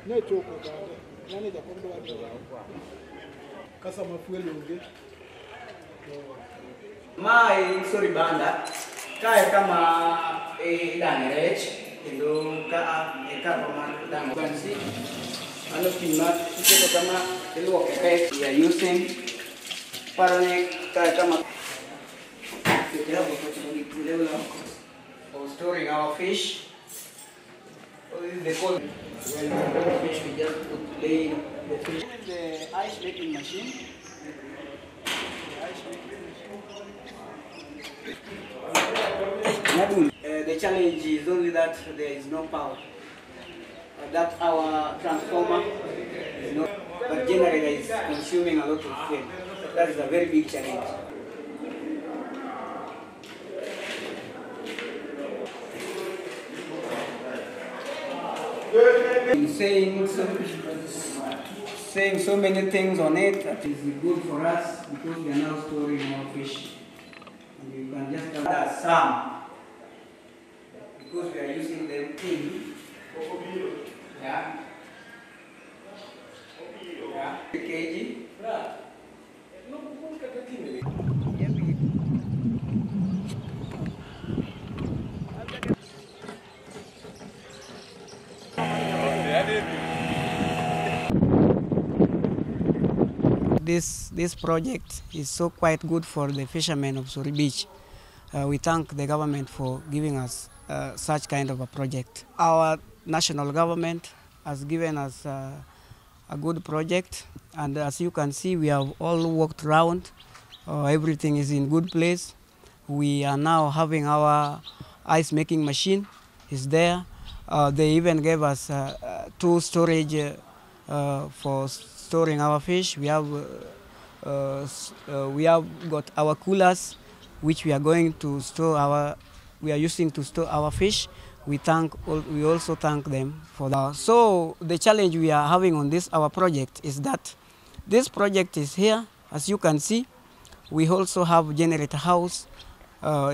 My Sori banda kaya kama dani rech kendo ka kama dani bansi ano pima ito kama iluok we are using para kaya kama for storing our fish. This is the cold. When we cook fish, we just lay the fish in the ice making machine. The challenge is only that there is no power. That our transformer is not, but generator is consuming a lot of fuel. That is a very big challenge. Saying so many things on it that is good for us because we are now storing more fish. And you can just add some because we are using them in. Yeah. Yeah. kg. This project is so quite good for the fishermen of Sori Beach. We thank the government for giving us such kind of a project. Our national government has given us a good project, and as you can see, we have all walked around. Everything is in good place. We are now having our ice making machine is there. They even gave us 2 storage for storing our fish. We have got our coolers, which we are going to store we are using to store our fish. We also thank them for that. So the challenge we are having on our project is that this project is here, as you can see. We also have generator house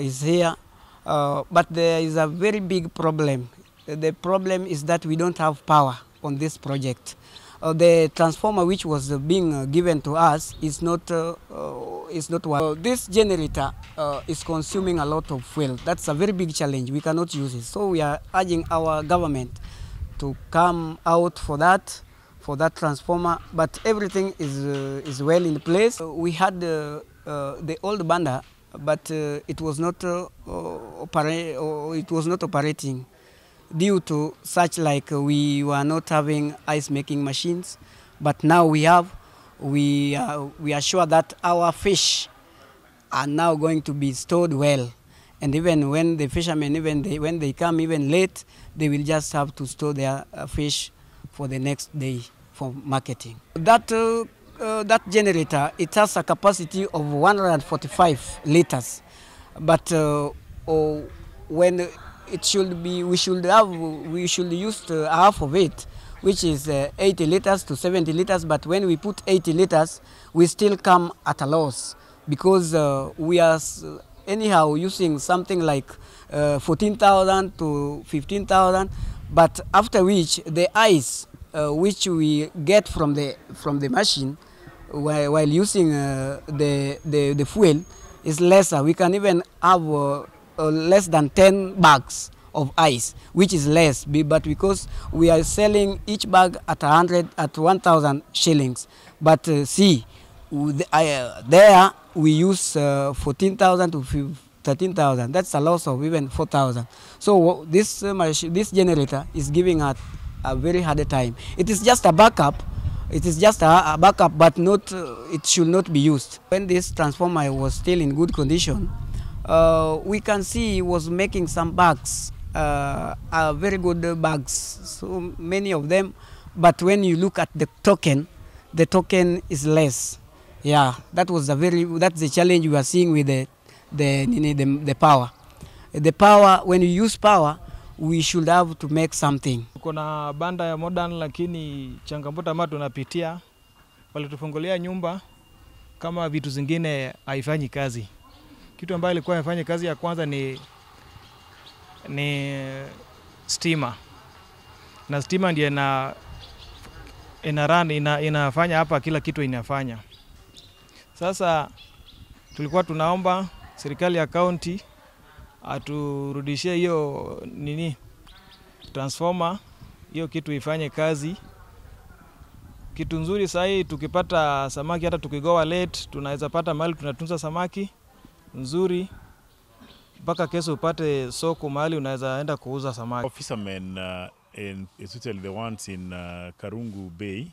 is here, but there is a very big problem. The problem is that we don't have power on this project. The transformer which was being given to us is not working. This generator is consuming a lot of fuel. That's a very big challenge. We cannot use it. So we are urging our government to come out for that transformer. But everything is well in place. We had the old banda, but it was not operating. Due to such we were not having ice making machines, but now we have. We are sure that our fish are now going to be stored well, and even when the fishermen when they come even late, they will just have to store their fish for the next day for marketing. That generator, it has a capacity of 145 liters, but when it should be, we should use half of it, which is 80 liters to 70 liters. But when we put 80 liters, we still come at a loss because we are anyhow using something like 14,000 to 15,000. But after which the ice which we get from the machine while using the fuel is lesser. We can even have less than 10 bags of ice, which is less, but because we are selling each bag at 1,000 shillings. But there we use 14,000 to 13,000. That's a loss of even 4,000. So this generator is giving us a very hard time. It is just a backup. It is just a backup, but not. It should not be used. When this transformer was still in good condition, we can see he was making some bags, very good bags, so many of them. But when you look at the token is less. Yeah, that's the challenge we are seeing with the power. The power, when you use power, we should have to make something. Kuna banda ya modern, lakini changamoto ambayo tunapitia, walitufungulia nyumba kama vitu zingine haifanyi kazi. Kitu ambayo ilikuwa inafanya kazi ya kwanza ni stima. Na stima ndiye inafanya hapa kila kitu inafanya. Sasa tulikuwa tunaomba serikali ya county aturudishie hiyo transformer, hiyo kitu ifanye kazi. Kitu nzuri sahi tukipata samaki, hata tukigoa late tunaweza pata mahali tunatunza samaki nzuri mpaka kesho upate soko mahali unaweza enda kuuza samaki. Fishermen especially the ones in Karungu Bay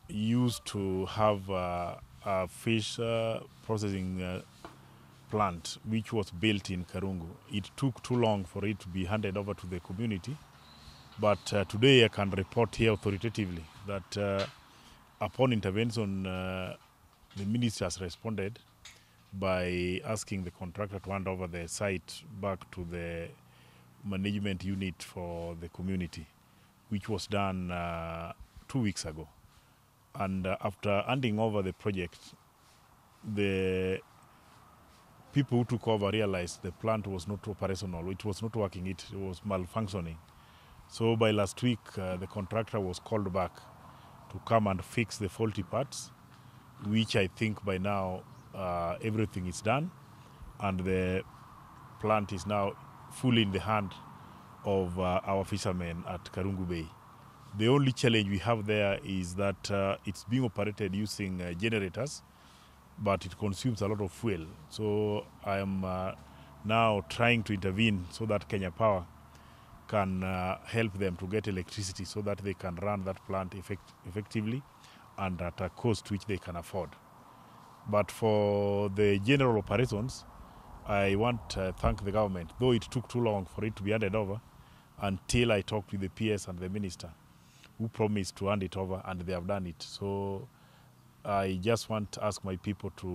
used to have a fish processing plant which was built in Karungu. It took too long for it to be handed over to the community, but today I can report here authoritatively that upon intervention the ministry has responded by asking the contractor to hand over the site back to the management unit for the community, which was done 2 weeks ago. And after handing over the project, the people who took over realized the plant was not operational. It was not working, it was malfunctioning. So by last week, the contractor was called back to come and fix the faulty parts, which I think by now everything is done, and the plant is now fully in the hand of our fishermen at Karungu Bay. The only challenge we have there is that it's being operated using generators, but it consumes a lot of fuel. So I am now trying to intervene so that Kenya Power can help them to get electricity so that they can run that plant effectively and at a cost which they can afford. But for the general operations, I want to thank the government, though it took too long for it to be handed over, until I talked with the PS and the minister, who promised to hand it over, and they have done it. So I just want to ask my people to